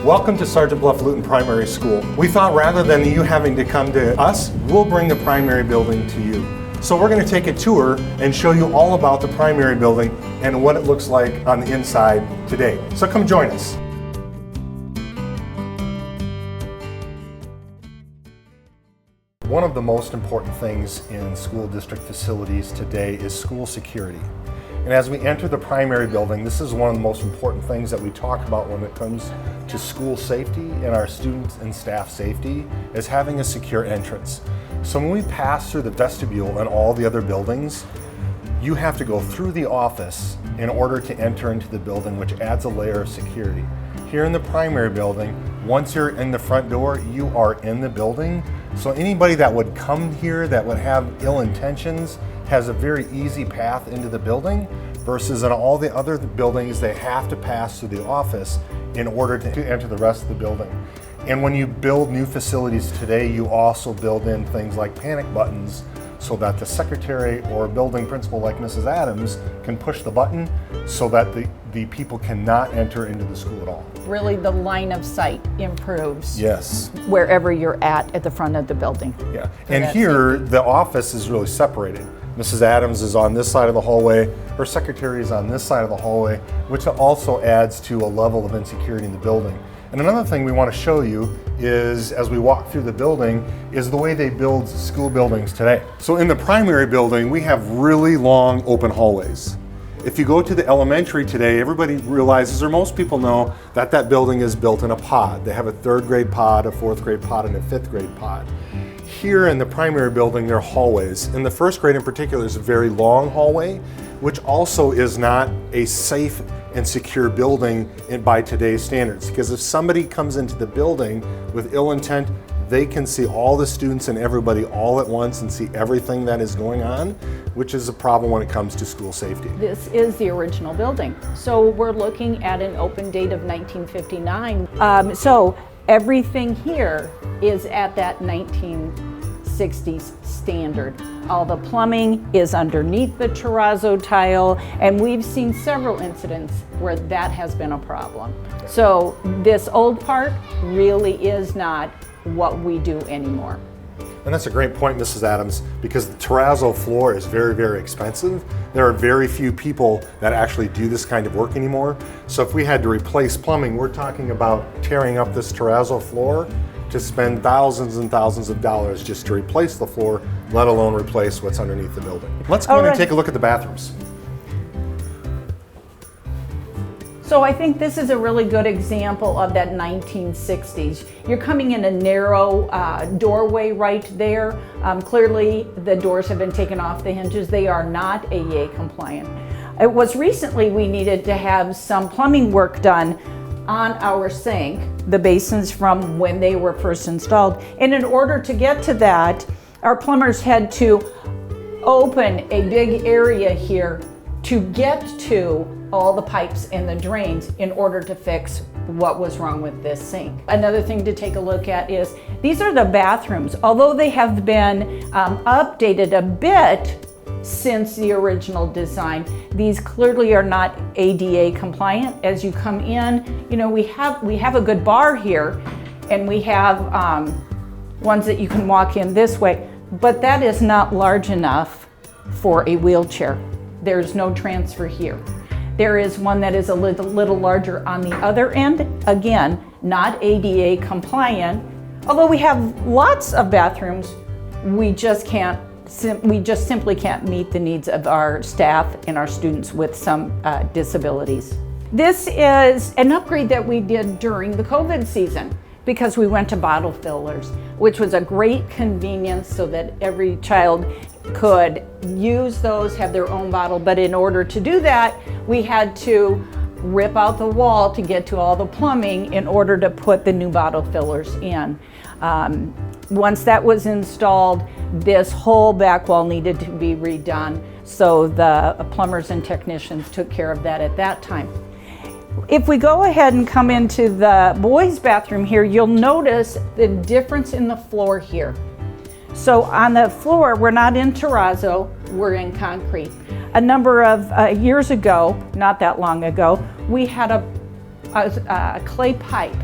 Welcome to Sergeant Bluff-Luton Primary School. We thought rather than you having to come to us, we'll bring the primary building to you. So we're going to take a tour and show you all about the primary building and what it looks like on the inside today. So come join us. One of the most important things in school district facilities today is school security. And as we enter the primary building, this is one of the most important things that we talk about when it comes to school safety and our students and staff safety, is having a secure entrance. So when we pass through the vestibule and all the other buildings, you have to go through the office in order to enter into the building, which adds a layer of security. Here in the primary building, once you're in the front door, you are in the building. So anybody that would come here that would have ill intentions has a very easy path into the building, versus in all the other buildings, they have to pass through the office in order to enter the rest of the building. And when you build new facilities today, you also build in things like panic buttons so that the secretary or building principal like Mrs. Adams can push the button so that the people cannot enter into the school at all. Really, the line of sight improves. Yes. Wherever you're at the front of the building. Yeah, and here the office is really separated. Mrs. Adams is on this side of the hallway, her secretary is on this side of the hallway, which also adds to a level of insecurity in the building. And another thing we want to show you is, as we walk through the building, is the way they build school buildings today. So in the primary building, we have really long open hallways. If you go to the elementary today, everybody realizes, or most people know, that that building is built in a pod. They have a 3rd grade pod, a 4th grade pod, and a 5th grade pod. Here in the primary building, there are hallways. In the 1st grade in particular, there's a very long hallway, which also is not a safe and secure building by today's standards. Because if somebody comes into the building with ill intent, they can see all the students and everybody all at once and see everything that is going on, which is a problem when it comes to school safety. This is the original building. So we're looking at an open date of 1959. So everything here is at that 1960s standard. All the plumbing is underneath the terrazzo tile, and we've seen several incidents where that has been a problem. So this old part really is not what we do anymore. And that's a great point, Mrs. Adams, because the terrazzo floor is very, very expensive. There are very few people that actually do this kind of work anymore. So if we had to replace plumbing, we're talking about tearing up this terrazzo floor to spend thousands and thousands of dollars just to replace the floor, let alone replace what's underneath the building. Let's go in and take a look at the bathrooms. So I think this is a really good example of that 1960s. You're coming in a narrow doorway right there. Clearly the doors have been taken off the hinges. They are not ADA compliant. It was recently we needed to have some plumbing work done on our sink, the basins from when they were first installed. And in order to get to that, our plumbers had to open a big area here to get to all the pipes and the drains in order to fix what was wrong with this sink. Another thing to take a look at is, these are the bathrooms. Although they have been updated a bit since the original design, these clearly are not ADA compliant. As you come in, you know, we have a good bar here, and we have ones that you can walk in this way, but that is not large enough for a wheelchair. There's no transfer here. There is one that is a little larger on the other end. Again, not ADA compliant. Although we have lots of bathrooms, we just simply can't meet the needs of our staff and our students with some disabilities. This is an upgrade that we did during the COVID season, because we went to bottle fillers, which was a great convenience so that every child could use those, have their own bottle. But in order to do that, we had to rip out the wall to get to all the plumbing in order to put the new bottle fillers in. Once that was installed, this whole back wall needed to be redone. So the plumbers and technicians took care of that at that time. If we go ahead and come into the boys' bathroom here, you'll notice the difference in the floor here. So on the floor, we're not in terrazzo, we're in concrete. A number of years ago, not that long ago, we had a clay pipe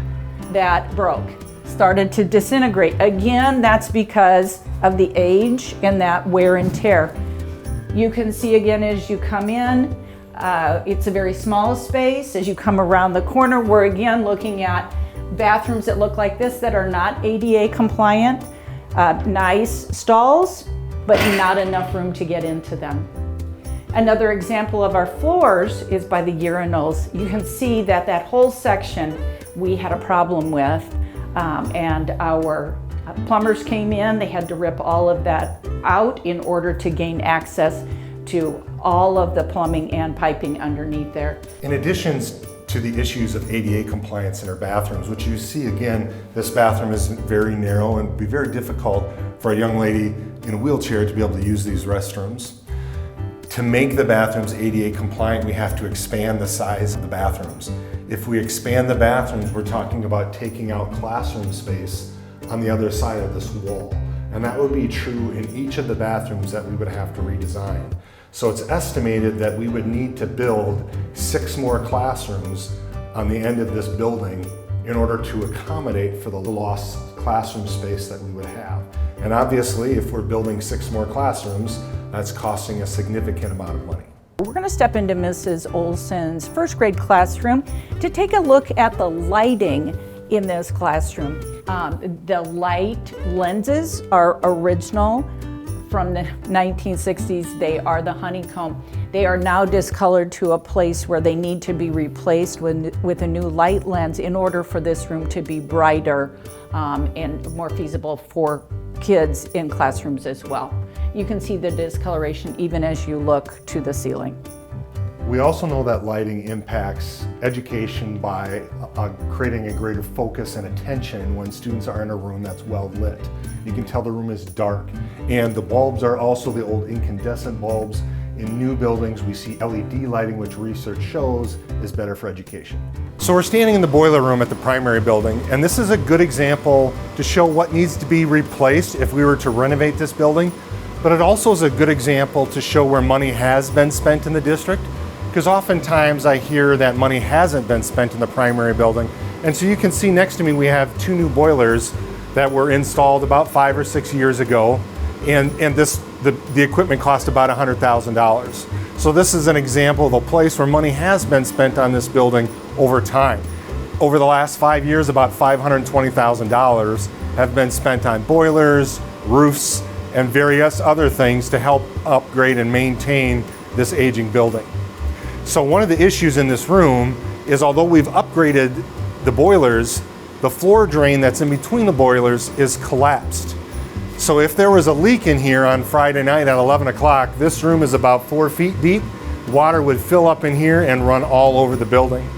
that broke, started to disintegrate. Again, that's because of the age and that wear and tear. You can see again as you come in, it's a very small space. As you come around the corner, we're again looking at bathrooms that look like this that are not ADA compliant. Nice stalls, but not enough room to get into them. Another example of our floors is by the urinals. You can see that that whole section we had a problem with, and our plumbers came in. They had to rip all of that out in order to gain access to all of the plumbing and piping underneath there. In addition to the issues of ADA compliance in our bathrooms, which you see again, this bathroom is very narrow and would be very difficult for a young lady in a wheelchair to be able to use these restrooms. To make the bathrooms ADA compliant, we have to expand the size of the bathrooms. If we expand the bathrooms, we're talking about taking out classroom space on the other side of this wall. And that would be true in each of the bathrooms that we would have to redesign. So it's estimated that we would need to build 6 more classrooms on the end of this building in order to accommodate for the lost classroom space that we would have. And obviously, if we're building 6 more classrooms, that's costing a significant amount of money. We're going to step into Mrs. Olson's first grade classroom to take a look at the lighting in this classroom. The light lenses are original from the 1960s. They are the honeycomb. They are now discolored to a place where they need to be replaced with a new light lens in order for this room to be brighter and more feasible for kids in classrooms as well. You can see the discoloration even as you look to the ceiling. We also know that lighting impacts education by creating a greater focus and attention when students are in a room that's well lit. You can tell the room is dark, and the bulbs are also the old incandescent bulbs. In new buildings, we see LED lighting, which research shows is better for education. So we're standing in the boiler room at the primary building, and this is a good example to show what needs to be replaced if we were to renovate this building. But it also is a good example to show where money has been spent in the district, because oftentimes I hear that money hasn't been spent in the primary building. And so you can see next to me we have 2 new boilers that were installed about 5 or 6 years ago, and the equipment cost about $100,000. So this is an example of a place where money has been spent on this building over time. Over the last 5 years, about $520,000 have been spent on boilers, roofs, and various other things to help upgrade and maintain this aging building. So one of the issues in this room is, although we've upgraded the boilers, the floor drain that's in between the boilers is collapsed. So if there was a leak in here on Friday night at 11 o'clock, this room is about 4 feet deep. Water would fill up in here and run all over the building.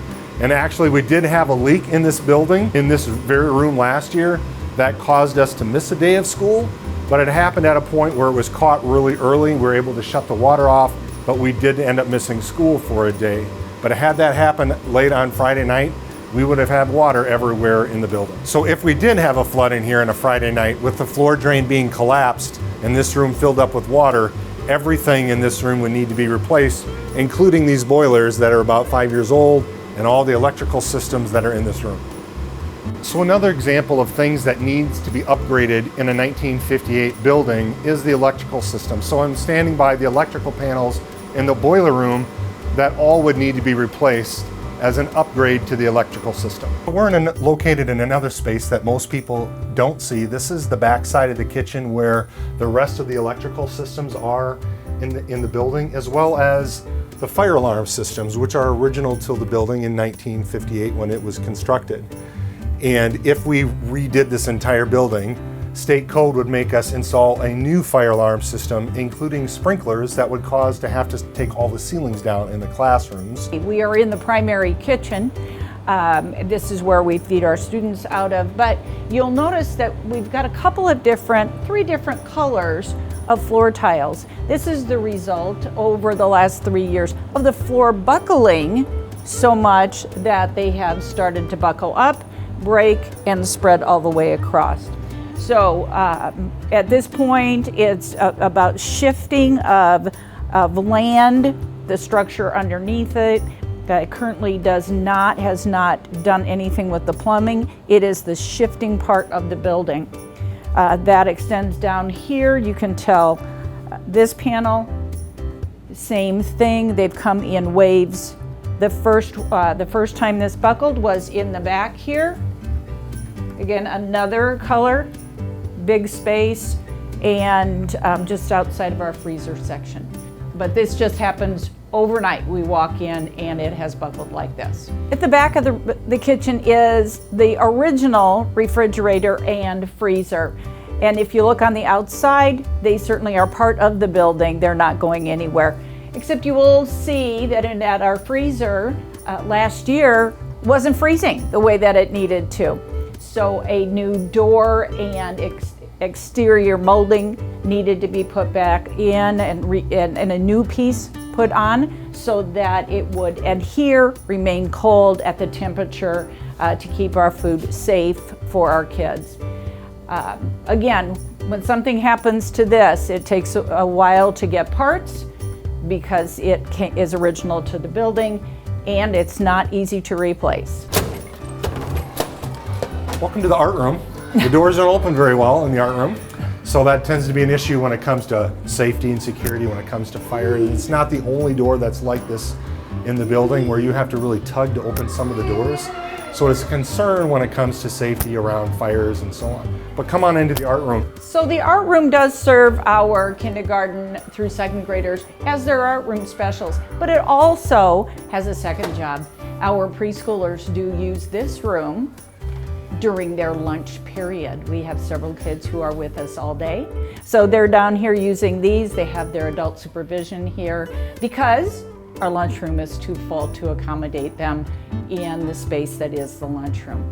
And actually, we did have a leak in this building, in this very room last year, that caused us to miss a day of school. But it happened at a point where it was caught really early. We were able to shut the water off, but we did end up missing school for a day. But had that happened late on Friday night, we would have had water everywhere in the building. So if we did have a flood in here on a Friday night with the floor drain being collapsed and this room filled up with water, everything in this room would need to be replaced, including these boilers that are about 5 years old and all the electrical systems that are in this room. So another example of things that needs to be upgraded in a 1958 building is the electrical system. So I'm standing by the electrical panels in the boiler room that all would need to be replaced as an upgrade to the electrical system. We're located in another space that most people don't see. This is the back side of the kitchen where the rest of the electrical systems are in the building, as well as the fire alarm systems, which are original to the building in 1958 when it was constructed. And if we redid this entire building, state code would make us install a new fire alarm system, including sprinklers that would cause to have to take all the ceilings down in the classrooms. We are in the primary kitchen. This is where we feed our students out of, but you'll notice that we've got a couple of three different colors of floor tiles. This is the result over the last 3 years of the floor buckling so much that they have started to buckle up, break, and spread all the way across. So at this point, it's about shifting of land, the structure underneath it, currently has not done anything with the plumbing. It is the shifting part of the building. That extends down here. You can tell this panel, same thing. They've come in waves. The first time this buckled was in the back here. Again, another color, big space, and just outside of our freezer section. But this just happens overnight. We walk in and it has buckled like this. At the back of the kitchen is the original refrigerator and freezer. And if you look on the outside, they certainly are part of the building. They're not going anywhere. Except you will see that at our freezer last year wasn't freezing the way that it needed to. So a new door and exterior molding needed to be put back in and a new piece put on so that it would adhere, remain cold at the temperature to keep our food safe for our kids. Again, when something happens to this, it takes a while to get parts because it is original to the building and it's not easy to replace. Welcome to the art room. The doors don't open very well in the art room, so that tends to be an issue when it comes to safety and security, when it comes to fire. It's not the only door that's like this in the building where you have to really tug to open some of the doors. So it's a concern when it comes to safety around fires and so on. But come on into the art room. So the art room does serve our kindergarten through second graders as their art room specials, but it also has a second job. Our preschoolers do use this room during their lunch period. We have several kids who are with us all day. So they're down here using these. They have their adult supervision here because our lunchroom is too full to accommodate them in the space that is the lunchroom.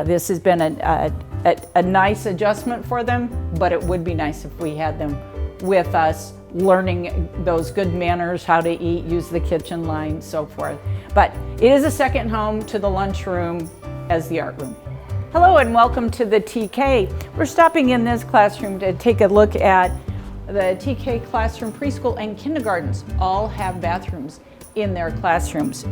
This has been a nice adjustment for them, but it would be nice if we had them with us, learning those good manners, how to eat, use the kitchen line, so forth. But it is a second home to the lunchroom as the art room. Hello and welcome to the TK. We're stopping in this classroom to take a look at the TK classroom. Preschool and kindergartens all have bathrooms in their classrooms.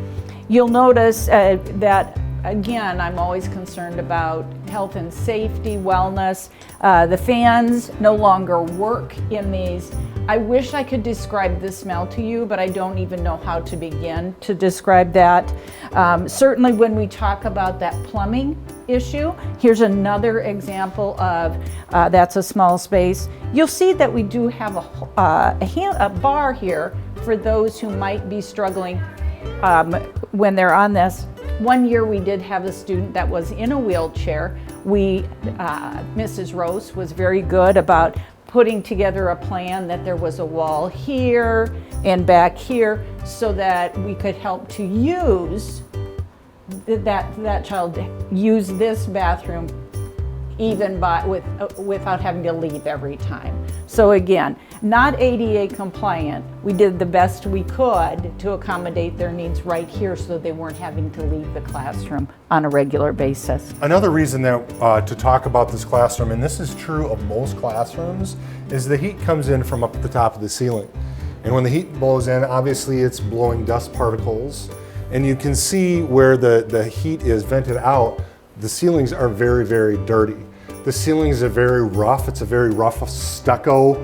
You'll notice that, again, I'm always concerned about health and safety, wellness. The fans no longer work in these. I wish I could describe the smell to you, but I don't even know how to begin to describe that. Certainly when we talk about that plumbing issue, here's another example of that's a small space. You'll see that we do have a bar here for those who might be struggling when they're on this. One year we did have a student that was in a wheelchair. Mrs. Rose was very good about putting together a plan that there was a wall here and back here so that we could help to use that child use this bathroom even without having to leave every time. So again, not ADA compliant. We did the best we could to accommodate their needs right here so they weren't having to leave the classroom on a regular basis. Another reason that to talk about this classroom, and this is true of most classrooms, is the heat comes in from up at the top of the ceiling. And when the heat blows in, obviously it's blowing dust particles. And you can see where the heat is vented out, the ceilings are very, very dirty. The ceilings are very rough. It's a very rough stucco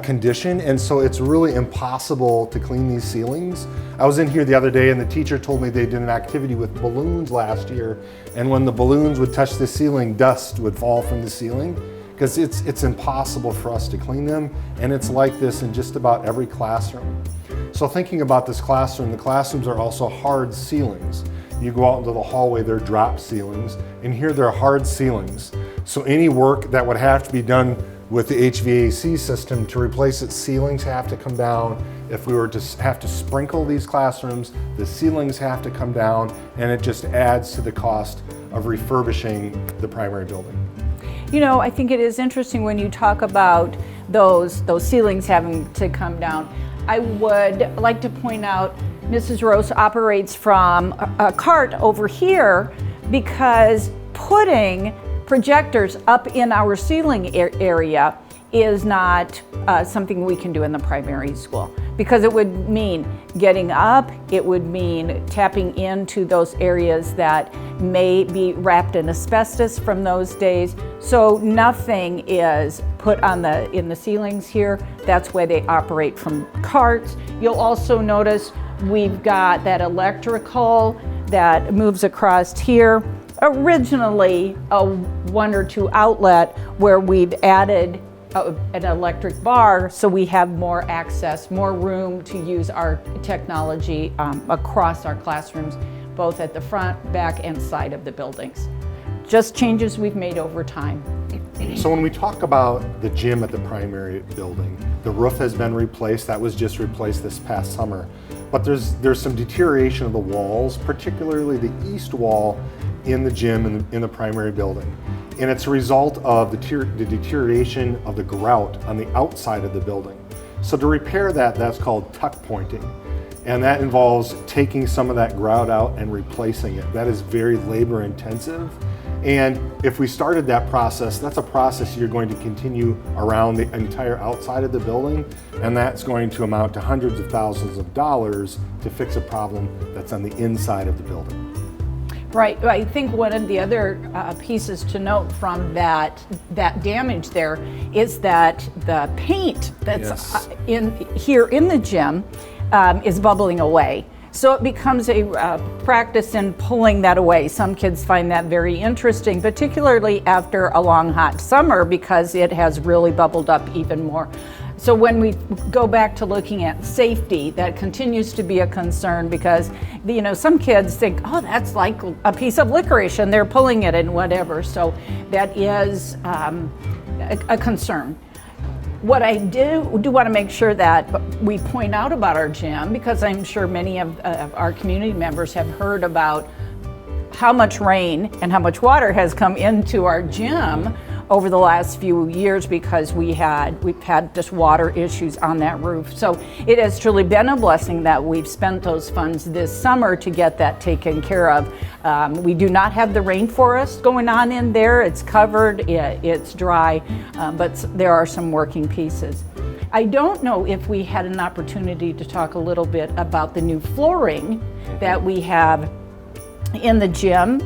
condition, and so it's really impossible to clean these ceilings. I was in here the other day and the teacher told me they did an activity with balloons last year, and when the balloons would touch the ceiling, dust would fall from the ceiling because it's impossible for us to clean them, and it's like this in just about every classroom. So thinking about this classroom, the classrooms are also hard ceilings. You go out into the hallway, they're drop ceilings, and here they're hard ceilings. So any work that would have to be done with the HVAC system to replace its ceilings have to come down. If we were to have to sprinkle these classrooms, the ceilings have to come down, and it just adds to the cost of refurbishing the primary building. You know, I think it is interesting when you talk about those ceilings having to come down. I would like to point out Mrs. Rose operates from a cart over here because putting projectors up in our ceiling area is not something we can do in the primary school. because it would mean getting up, it would mean tapping into those areas that may be wrapped in asbestos from those days. So nothing is put on in the ceilings here. That's why they operate from carts. You'll also notice we've got that electrical that moves across here. Originally a 1 or 2 outlet where we've added an electric bar so we have more access, more room to use our technology across our classrooms, both at the front, back, and side of the buildings. Just changes we've made over time. So when we talk about the gym at the primary building, the roof has been replaced. That was just replaced this past summer. But there's some deterioration of the walls, particularly the east wall in the gym in the primary building. And it's a result of the deterioration of the grout on the outside of the building. So to repair that, that's called tuck pointing. And that involves taking some of that grout out and replacing it. That is very labor intensive. And if we started that process, that's a process you're going to continue around the entire outside of the building. And that's going to amount to hundreds of thousands of dollars to fix a problem that's on the inside of the building. Right. I think one of the other pieces to note from that damage there is that the paint that's in the gym is bubbling away. So it becomes a practice in pulling that away. Some kids find that very interesting, particularly after a long hot summer, because it has really bubbled up even more. So when we go back to looking at safety, that continues to be a concern because, some kids think, oh, that's like a piece of licorice and they're pulling it and whatever. So that is a concern. What I do want to make sure that we point out about our gym, because I'm sure many of our community members have heard about how much rain and how much water has come into our gym over the last few years because we've had just water issues on that roof. So it has truly been a blessing that we've spent those funds this summer to get that taken care of. We do not have the rainforest going on in there. It's covered, it's dry, but there are some working pieces. I don't know if we had an opportunity to talk a little bit about the new flooring that we have in the gym,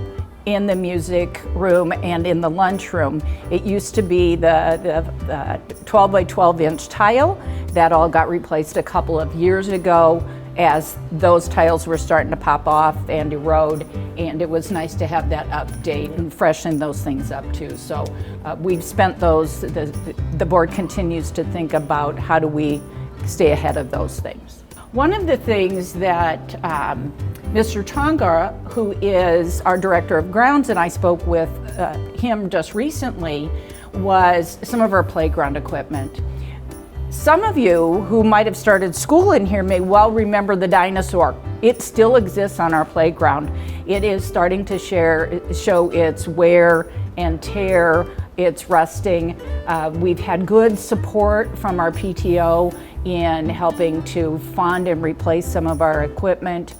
in the music room, and in the lunchroom. It used to be the 12 by 12 inch tile that all got replaced a couple of years ago as those tiles were starting to pop off and erode, and it was nice to have that update and freshen those things up too. So we've spent those, the board continues to think about how do we stay ahead of those things. One of the things that Mr. Tonga, who is our Director of Grounds, and I spoke with him just recently, was some of our playground equipment. Some of you who might have started school in here may well remember the dinosaur. It still exists on our playground. It is starting to show its wear and tear, it's rusting. We've had good support from our PTO in helping to fund and replace some of our equipment,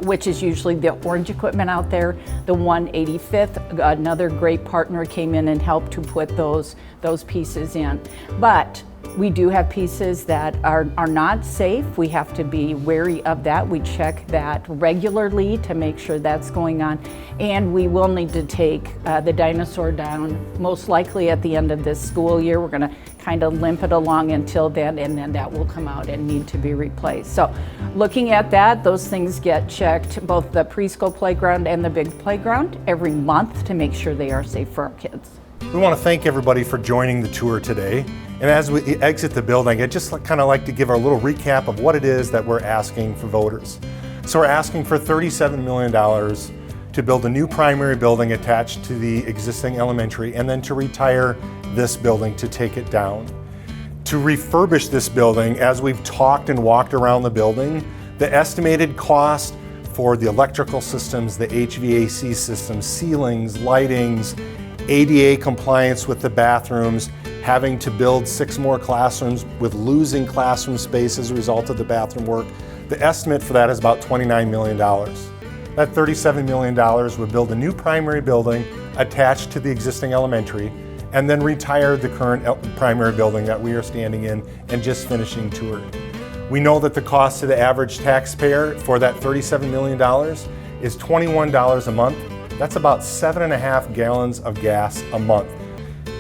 which is usually the orange equipment out there. The 185th, another great partner, came in and helped to put those pieces in. But we do have pieces that are not safe. We have to be wary of that. We check that regularly to make sure that's going on. And we will need to take the dinosaur down, most likely at the end of this school year. We're gonna kind of limp it along until then, and then that will come out and need to be replaced. So looking at that, those things get checked, both the preschool playground and the big playground, every month to make sure they are safe for our kids. We want to thank everybody for joining the tour today. And as we exit the building, I'd just kind of like to give a little recap of what it is that we're asking for voters. So we're asking for $37 million to build a new primary building attached to the existing elementary, and then to retire this building, to take it down. To refurbish this building, as we've talked and walked around the building, the estimated cost for the electrical systems, the HVAC systems, ceilings, lightings, ADA compliance with the bathrooms, having to build 6 more classrooms with losing classroom space as a result of the bathroom work. The estimate for that is about $29 million. That $37 million would build a new primary building attached to the existing elementary, and then retire the current primary building that we are standing in and just finishing touring. We know that the cost to the average taxpayer for that $37 million is $21 a month. That's about 7.5 gallons of gas a month.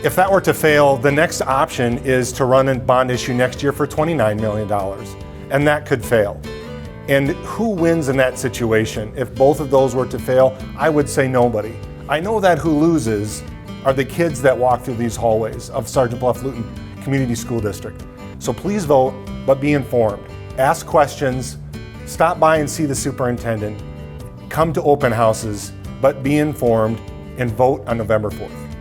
If that were to fail, the next option is to run a bond issue next year for $29 million, and that could fail. And who wins in that situation? If both of those were to fail, I would say nobody. I know that who loses are the kids that walk through these hallways of Sergeant Bluff-Luton Community School District. So please vote, but be informed. Ask questions, stop by and see the superintendent, come to open houses, but be informed and vote on November 4th.